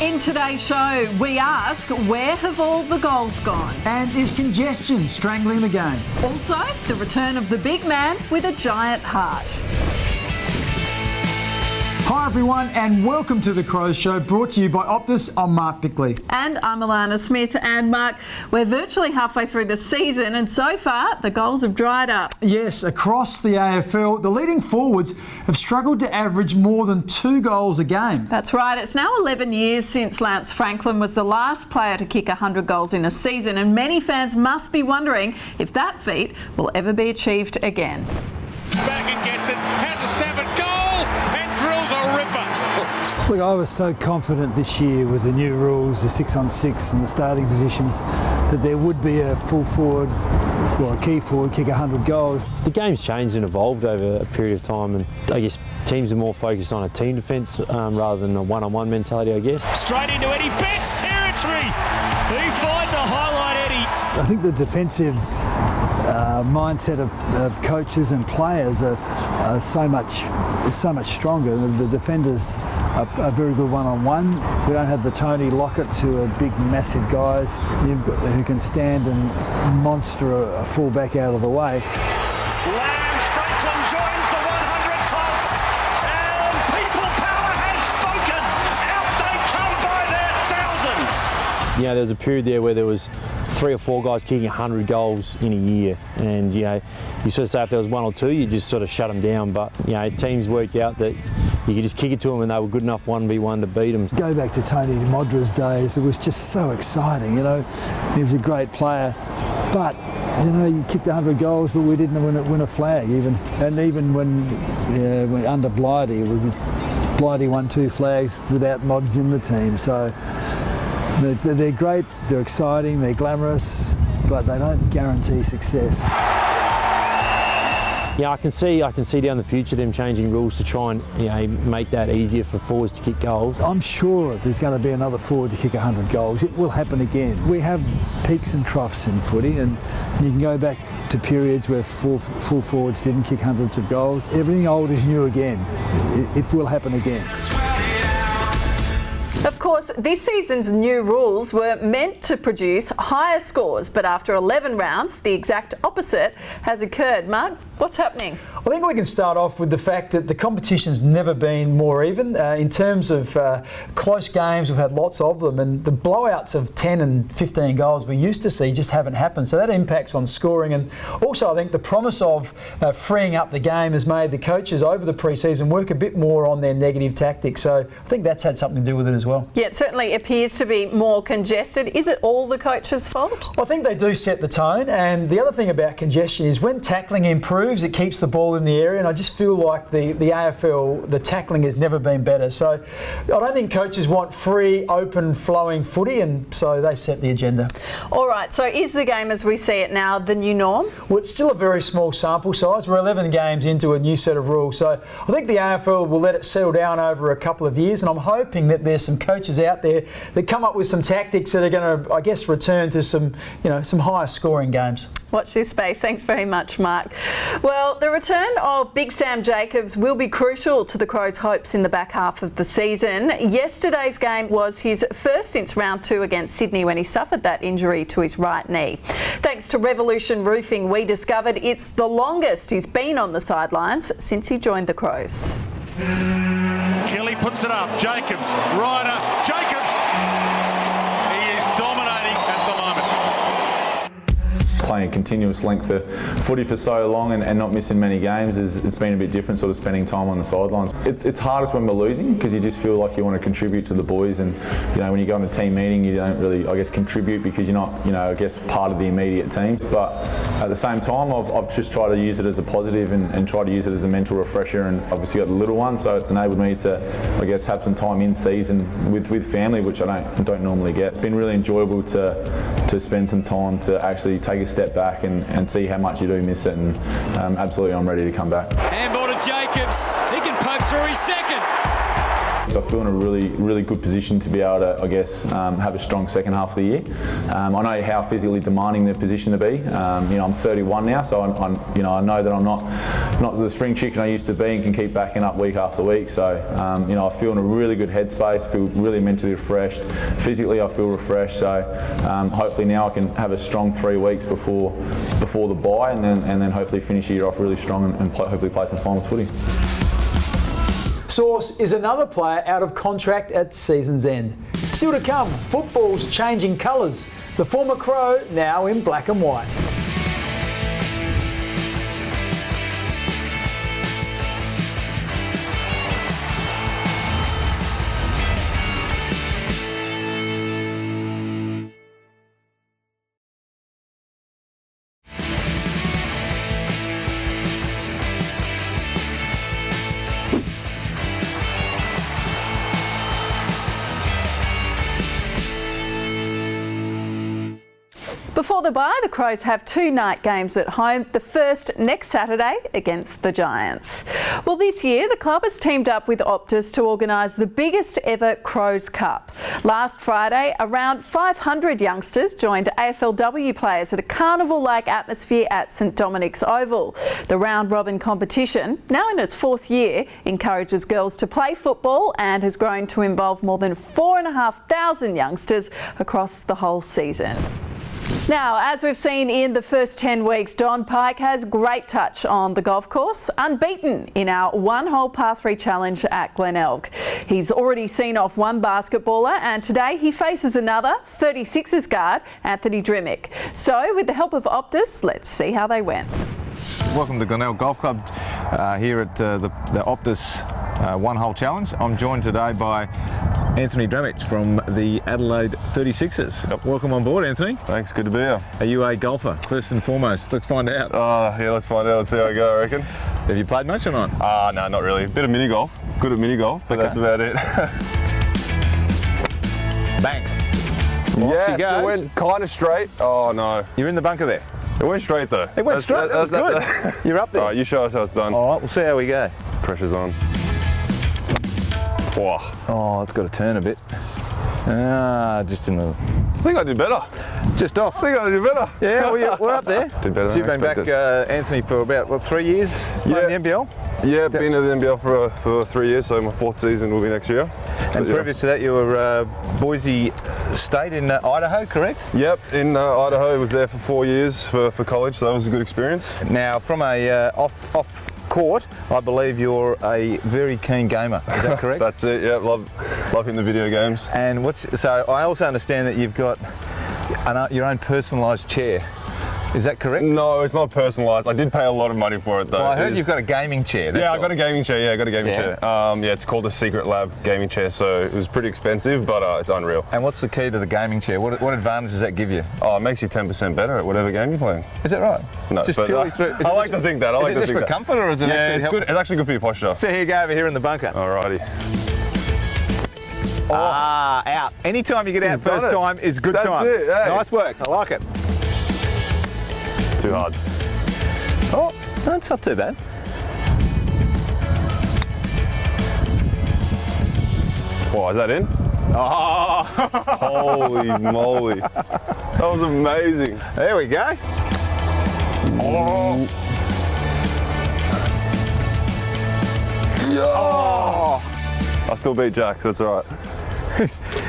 In today's show, we ask, where have all the goals gone? And is congestion strangling the game? Also, the return of the big man with a giant heart. Hi everyone, and welcome to the Crows Show, brought to you by Optus. I'm Mark Bickley. And I'm Alana Smith. And Mark, we're virtually halfway through the season, and so far the goals have dried up. Yes, across the AFL, the leading forwards have struggled to average more than 2 goals a game. That's right. It's now 11 years since Lance Franklin was the last player to kick 100 goals in a season, and many fans must be wondering if that feat will ever be achieved again. Back and gets it, had to stab it, goal, and drills a ripper. Look, I was so confident this year with the new rules, the 6-on-6 and the starting positions, that there would be a full forward, or a key forward, kick 100 goals. The game's changed and evolved over a period of time, and I guess teams are more focused on a team defence rather than a one-on-one mentality, I guess. Straight into Eddie Betts' territory. He finds a highlight, Eddie. I think the defensive mindset of coaches and players are so much stronger. The defenders are very good one-on-one. We don't have the Tony Locketts who are big, massive guys who can stand and monster a fullback out of the way. Lance Franklin joins the 100 club, and people power has spoken. Out they come by their thousands. You know, there was a period there where there was 3 or 4 guys kicking 100 goals in a year, and you know, you sort of say if there was 1 or 2, you just sort of shut them down. But you know, teams worked out that you could just kick it to them, and they were good enough 1v1 to beat them. Go back to Tony Modra's days. It was just so exciting. You know, he was a great player, but you know, you kicked 100 goals, but we didn't win a flag even. And even when under Blighty, Blighty won 2 flags without Mods in the team. So they're great, they're exciting, they're glamorous, but they don't guarantee success. Yeah, I can see down the future them changing rules to try and make that easier for forwards to kick goals. I'm sure there's going to be another forward to kick 100 goals. It will happen again. We have peaks and troughs in footy, and you can go back to periods where full forwards didn't kick hundreds of goals. Everything old is new again. It will happen again. Of course, this season's new rules were meant to produce higher scores, but after 11 rounds, the exact opposite has occurred. Mark, what's happening? I think we can start off with the fact that the competition's never been more even. In terms of close games, we've had lots of them, and the blowouts of 10 and 15 goals we used to see just haven't happened. So that impacts on scoring, and also I think the promise of freeing up the game has made the coaches over the pre-season work a bit more on their negative tactics. So I think that's had something to do with it as well. Yeah, it certainly appears to be more congested. Is it all the coach's fault? I think they do set the tone, and the other thing about congestion is when tackling improves, it keeps the ball in the area, and I just feel like the AFL, the tackling has never been better. So I don't think coaches want free, open, flowing footy, and so they set the agenda. All right, so is the game as we see it now the new norm? Well, it's still a very small sample size. We're 11 games into a new set of rules, so I think the AFL will let it settle down over a couple of years, and I'm hoping that there's some coaches out there that come up with some tactics that are going to, I guess, return to some higher scoring games. Watch this space. Thanks very much, Mark. Well, the return of Big Sam Jacobs will be crucial to the Crows' hopes in the back half of the season. Yesterday's game was his first since round 2 against Sydney when he suffered that injury to his right knee. Thanks to Revolution Roofing, we discovered it's the longest he's been on the sidelines since he joined the Crows. Kelly puts it up, Jacobs, Ryder, Jacobs! He is dominating at the moment. Playing a continuous length of footy for so long and not missing many games, it's been a bit different, sort of spending time on the sidelines. It's hardest when we're losing because you just feel like you want to contribute to the boys, and when you go on a team meeting you don't really, I guess, contribute because you're not, I guess, part of the immediate team. But at the same time I've just tried to use it as a positive and try to use it as a mental refresher, and obviously got the little one, so it's enabled me to, I guess, have some time in season with family, which I don't normally get. It's been really enjoyable to spend some time to actually take a step back and see how much you do miss it, and absolutely I'm ready to come back. Handball to Jacobs, he can poke through his second. So I feel in a really good position to be able to, I guess, have a strong second half of the year. I know how physically demanding the position to be. I'm 31 now, so I know that I'm not the spring chicken I used to be and can keep backing up week after week. So I feel in a really good headspace. I feel really mentally refreshed. Physically, I feel refreshed. So hopefully now I can have a strong 3 weeks before the bye, and then hopefully finish the year off really strong and hopefully play some finals footy. Sauce is another player out of contract at season's end. Still to come, football's changing colours. The former Crow now in black and white. Before the bye, the Crows have 2 night games at home, the first next Saturday against the Giants. Well, this year the club has teamed up with Optus to organise the biggest ever Crows Cup. Last Friday, around 500 youngsters joined AFLW players at a carnival-like atmosphere at St Dominic's Oval. The round-robin competition, now in its 4th year, encourages girls to play football and has grown to involve more than 4,500 youngsters across the whole season. Now, as we've seen in the first 10 weeks, Don Pike has great touch on the golf course, unbeaten in our one-hole par 3 challenge at Glenelg. He's already seen off one basketballer, and today he faces another, 36ers guard, Anthony Drimmick. So, with the help of Optus, let's see how they went. Welcome to Glenelg Golf Club here at the Optus one-hole challenge. I'm joined today by Anthony Drimmick from the Adelaide 36ers. Welcome on board, Anthony. Thanks, good to be here. Are you a golfer, first and foremost? Let's find out. Yeah, let's find out. Let's see how I go, I reckon. Have you played much or not? No, not really. Bit of mini golf. Good at mini golf, but that's about it. Bang. Yes, it went kind of straight. Oh, no. You're in the bunker there. It went straight, though. It went straight? That was good. You're up there. All right, you show us how it's done. All right, we'll see how we go. Pressure's on. Wow. Oh, it's got to turn a bit. Just in the... I think I did better. Just off. I think I did better. Yeah, we're up there. Did better So than you've been back, Anthony, for about, 3 years playing the NBL? Yeah, been in the NBL for 3 years, so my 4th season will be next year. And previous to that, you were Boise State in Idaho, correct? Yep, in Idaho. Was there for 4 years for college, so that was a good experience. Now, from a off court, I believe you're a very keen gamer. Is that correct? That's it. Yeah, love hitting the video games. And so I also understand that you've got your own personalised chair. Is that correct? No, it's not personalised. I did pay a lot of money for it, though. Well, I heard you've got a gaming chair. Yeah, I've got a gaming chair. Yeah, I got a gaming chair. Yeah, it's called the Secret Lab gaming chair. So it was pretty expensive, but it's unreal. And what's the key to the gaming chair? What advantage does that give you? Oh, it makes you 10% better at whatever game you're playing. Is that right? No, just but purely through. I like to think that. Is it just for comfort, or is it actually it's good. It's actually good for your posture. So here you go over here in the bunker. Alrighty. Oh. Out. Anytime you get out first time is good time. That's it. Hey. Nice work. I like it. Too hard. Oh, no, it's not too bad. Wow, is that in? Oh! Holy moly. That was amazing. There we go. Oh. I still beat Jack, so it's all right.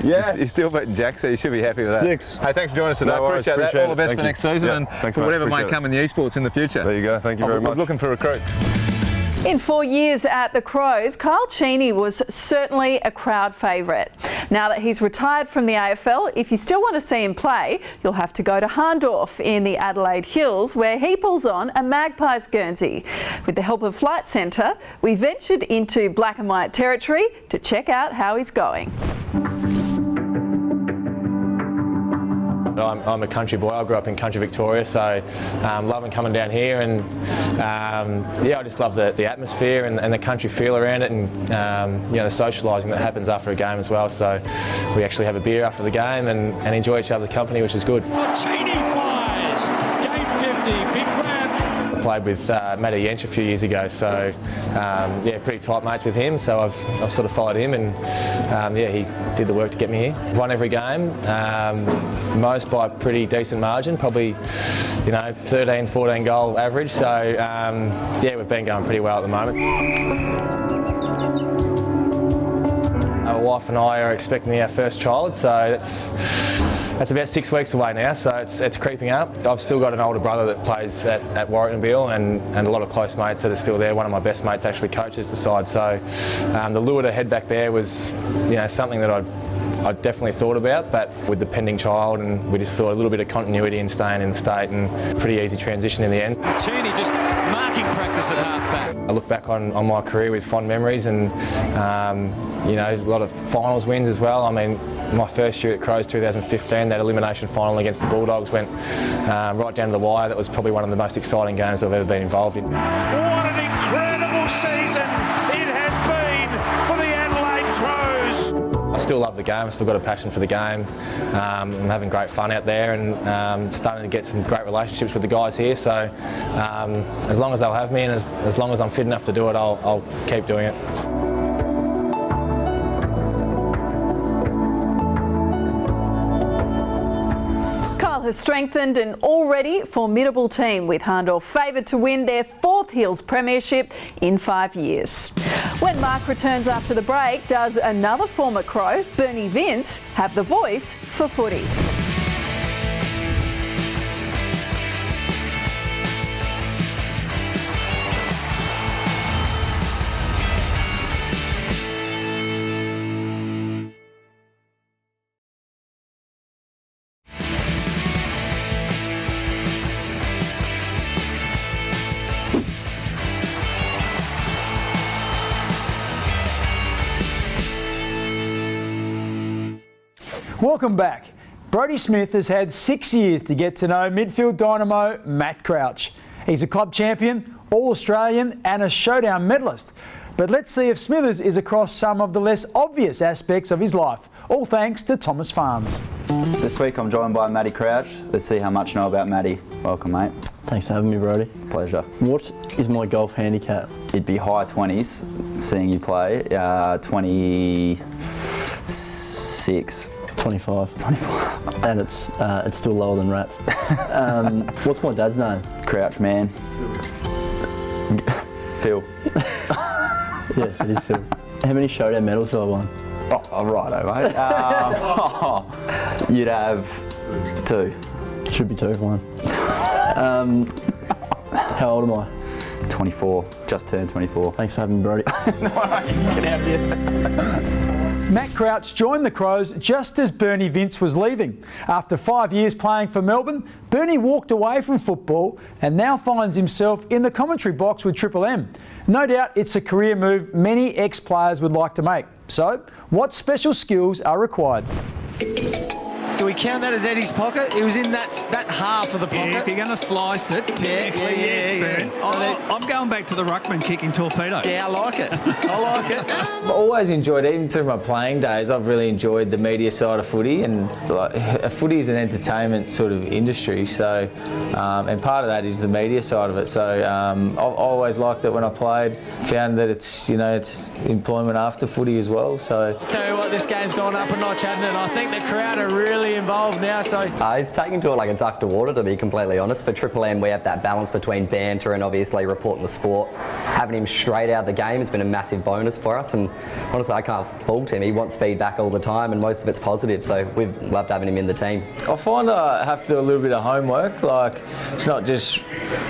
Yes. You're still beating Jack, so you should be happy with that. 6. Hey, thanks for joining us today. No worries, appreciate that. All the best Thank for you. next season and thanks, for whatever mate. may come in the esports in the future. There you go. Thank you very much. We're looking for recruits. In 4 years at the Crows, Kyle Cheney was certainly a crowd favourite. Now that he's retired from the AFL, if you still want to see him play, you'll have to go to Harndorf in the Adelaide Hills, where he pulls on a Magpies Guernsey. With the help of Flight Centre, we ventured into black and white territory to check out how he's going. I'm a country boy. I grew up in country Victoria, so loving coming down here, and I just love the atmosphere and the country feel around it, and the socialising that happens after a game as well. So we actually have a beer after the game and enjoy each other's company, which is good. Cheney flies, game 50, big grab. I played with Matty Yench a few years ago, so yeah, pretty tight mates with him. So I've sort of followed him, and yeah, he did the work to get me here. Won every game, most by a pretty decent margin, probably 13, 14 goal average. So yeah, we've been going pretty well at the moment. My wife and I are expecting our first child, so that's about 6 weeks away now, so it's creeping up. I've still got an older brother that plays at Warringtonville, and a lot of close mates that are still there. One of my best mates actually coaches the side, so the lure to head back there was something that I definitely thought about, but with the pending child, and we just thought a little bit of continuity and staying in the state, and pretty easy transition in the end. Cheney just marking practice at half-back. I look back on my career with fond memories, and there's a lot of finals wins as well. I mean, my first year at Crows 2015, that elimination final against the Bulldogs went right down to the wire. That was probably one of the most exciting games I've ever been involved in. What an incredible season it has been for the Adelaide Crows. I still love the game, I've still got a passion for the game. I'm having great fun out there, and starting to get some great relationships with the guys here. So as long as they'll have me, and as long as I'm fit enough to do it, I'll keep doing it. Has strengthened an already formidable team, with Hahndorf favoured to win their 4th Hills Premiership in 5 years. When Mark returns after the break, does another former Crow, Brodie Smith, have the voice for footy? Welcome back. Brodie Smith has had 6 years to get to know midfield dynamo Matt Crouch. He's a club champion, All-Australian and a showdown medalist. But let's see if Smithers is across some of the less obvious aspects of his life, all thanks to Thomas Farms. This week I'm joined by Matty Crouch. Let's see how much you know about Matty. Welcome, mate. Thanks for having me, Brodie. Pleasure. What is my golf handicap? It'd be high 20s, seeing you play. 26. 25. And it's still lower than Rats. What's my dad's name? Crouch Man. Phil. Yes, it is Phil. How many showdown medals have I won? Oh, righto, mate. You'd have 2. Should be 2 if 1. How old am I? 24. Just turned 24. Thanks for having me, Brodie. No, get out of here. Matt Crouch joined the Crows just as Brodie Smith was leaving. After 5 years playing for Melbourne, Brodie walked away from football and now finds himself in the commentary box with Triple M. No doubt it's a career move many ex-players would like to make. So, what special skills are required? Do we count that as Eddie's pocket? It was in that half of the pocket. Yeah, if you're going to slice it, technically, yes. I'm going back to the ruckman kicking torpedo. Yeah, I like it. I've always enjoyed, even through my playing days, I've really enjoyed the media side of footy, and footy is an entertainment sort of industry, so and part of that is the media side of it. So I've always liked it when I played. Found that it's employment after footy as well. So tell you what, this game's gone up a notch, hasn't it? I think the crowd are really involved now. So it's taken to it like a duck to water, to be completely honest. For Triple M, we have that balance between banter and obviously reporting the sport. Having him straight out of the game has been a massive bonus for us, and honestly I can't fault him. He wants feedback all the time and most of it's positive, so we've loved having him in the team. I find I have to do a little bit of homework, like it's not just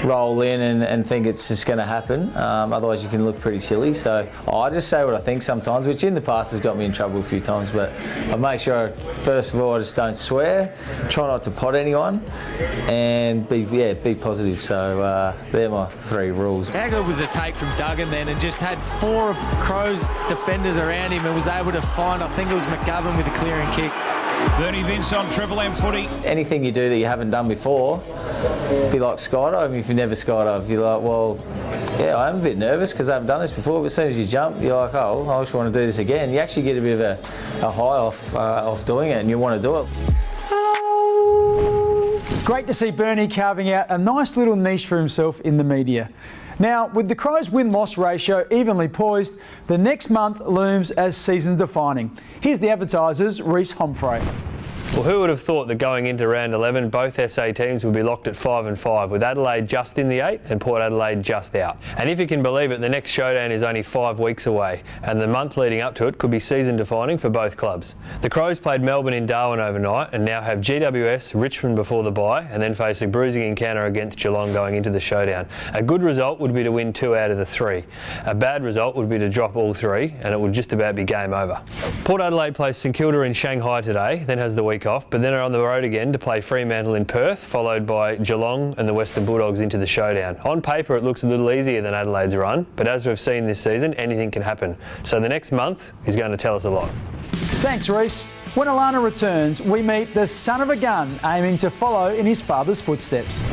roll in and think it's just going to happen, otherwise you can look pretty silly. So I just say what I think sometimes, which in the past has got me in trouble a few times, but I make sure first of all I just don't swear, try not to pot anyone, and be positive. So they're my 3 rules. How good was the take from Duggan then, and just had 4 Crows defenders around him and was able to find, I think it was McGovern with a clearing kick. Brodie Smith on Triple M footy. Anything you do that you haven't done before, be like skydiving. If you never skydived, you're like, well, yeah, I'm a bit nervous because I haven't done this before, but as soon as you jump, you're like, oh, I just want to do this again. You actually get a bit of a high off doing it, and you want to do it. Great to see Bernie carving out a nice little niche for himself in the media. Now, with the Crows' win-loss ratio evenly poised, the next month looms as season-defining. Here's the Advertiser's Reece Homfrey. Well, who would have thought that going into round 11, both SA teams would be locked at 5-5, with Adelaide just in the 8 and Port Adelaide just out. And if you can believe it, the next showdown is only 5 weeks away, and the month leading up to it could be season-defining for both clubs. The Crows played Melbourne in Darwin overnight and now have GWS, Richmond before the bye, and then face a bruising encounter against Geelong going into the showdown. A good result would be to win 2 out of the 3. A bad result would be to drop all 3, and it would just about be game over. Port Adelaide plays St Kilda in Shanghai today, then has the week off, but then are on the road again to play Fremantle in Perth, followed by Geelong and the Western Bulldogs into the showdown. On paper it looks a little easier than Adelaide's run, but as we've seen this season, anything can happen. So the next month is going to tell us a lot. Thanks, Reece. When Alana returns, we meet the son of a gun aiming to follow in his father's footsteps.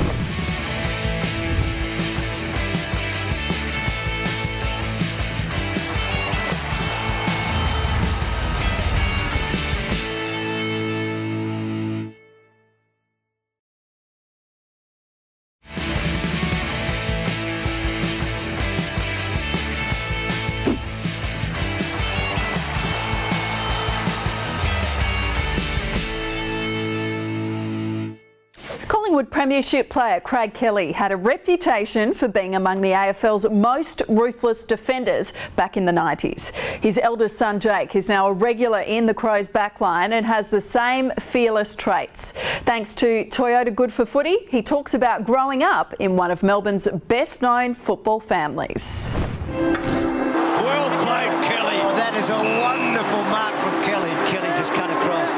Collingwood Premiership player Craig Kelly had a reputation for being among the AFL's most ruthless defenders back in the 90s. His eldest son Jake is now a regular in the Crows backline and has the same fearless traits. Thanks to Toyota Good for Footy, he talks about growing up in one of Melbourne's best-known football families. Well played, Kelly. Oh, that is a wonderful mark from Kelly. Kelly just cut across.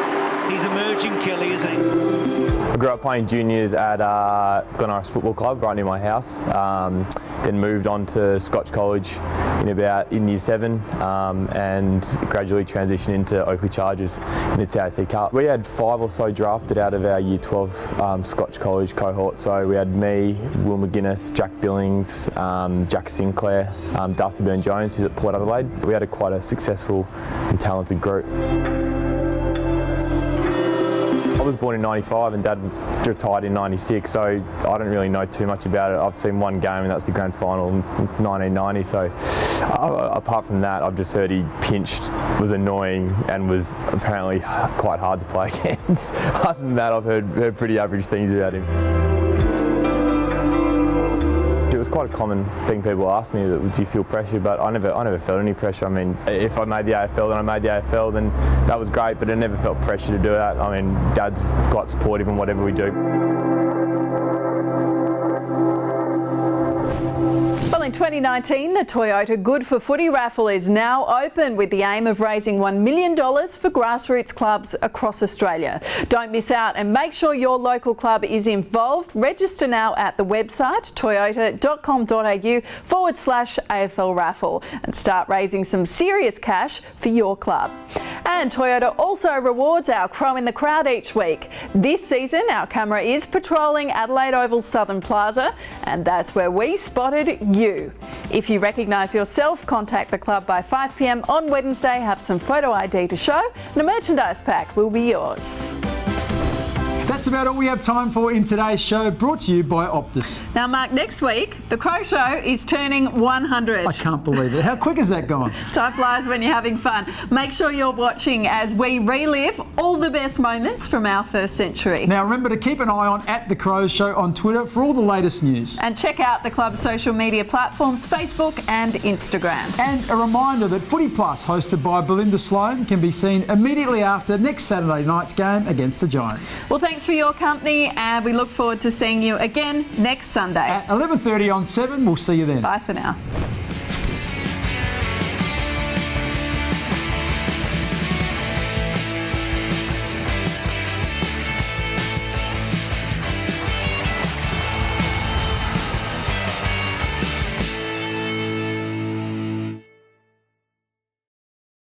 He's emerging, Kelly, isn't he? I grew up playing juniors at Adelaide Football Club right near my house. Then moved on to Scotch College in year 7 and gradually transitioned into Oakley Chargers in the TAC Cup. We had 5 or so drafted out of our year 12 Scotch College cohort. So we had me, Will McGuinness, Jack Billings, Jack Sinclair, Darcy Byrne-Jones, who's at Port Adelaide. We had quite a successful and talented group. I was born in 95 and Dad retired in 96, so I don't really know too much about it. I've seen one game and that's the grand final in 1990, so apart from that I've just heard he pinched, was annoying and was apparently quite hard to play against. Other than that I've heard pretty average things about him. It was quite a common thing people ask me, do you feel pressure? But I never felt any pressure. I mean, if I made the AFL, then I made the AFL, then that was great, but I never felt pressure to do that. I mean, Dad's quite supportive in whatever we do. Well, in 2019, the Toyota Good for Footy raffle is now open with the aim of raising $1 million for grassroots clubs across Australia. Don't miss out and make sure your local club is involved. Register now at the website toyota.com.au/AFL raffle and start raising some serious cash for your club. And Toyota also rewards our Crow in the Crowd each week. This season, our camera is patrolling Adelaide Oval's Southern Plaza, and that's where we spotted you. If you recognise yourself, contact the club by 5 p.m. on Wednesday, have some photo ID to show, and a merchandise pack will be yours. That's about all we have time for in today's show, brought to you by Optus. Now, Mark, next week, the Crow Show is turning 100. I can't believe it. How quick has that gone? Time flies when you're having fun. Make sure you're watching as we relive all the best moments from our first century. Now, remember to keep an eye on @The Show on Twitter for all the latest news. And check out the club's social media platforms, Facebook and Instagram. And a reminder that Footy Plus, hosted by Belinda Sloan, can be seen immediately after next Saturday night's game against the Giants. Well, thanks for your company, and we look forward to seeing you again next Sunday. At 11:30 on 7, we'll see you then. Bye for now.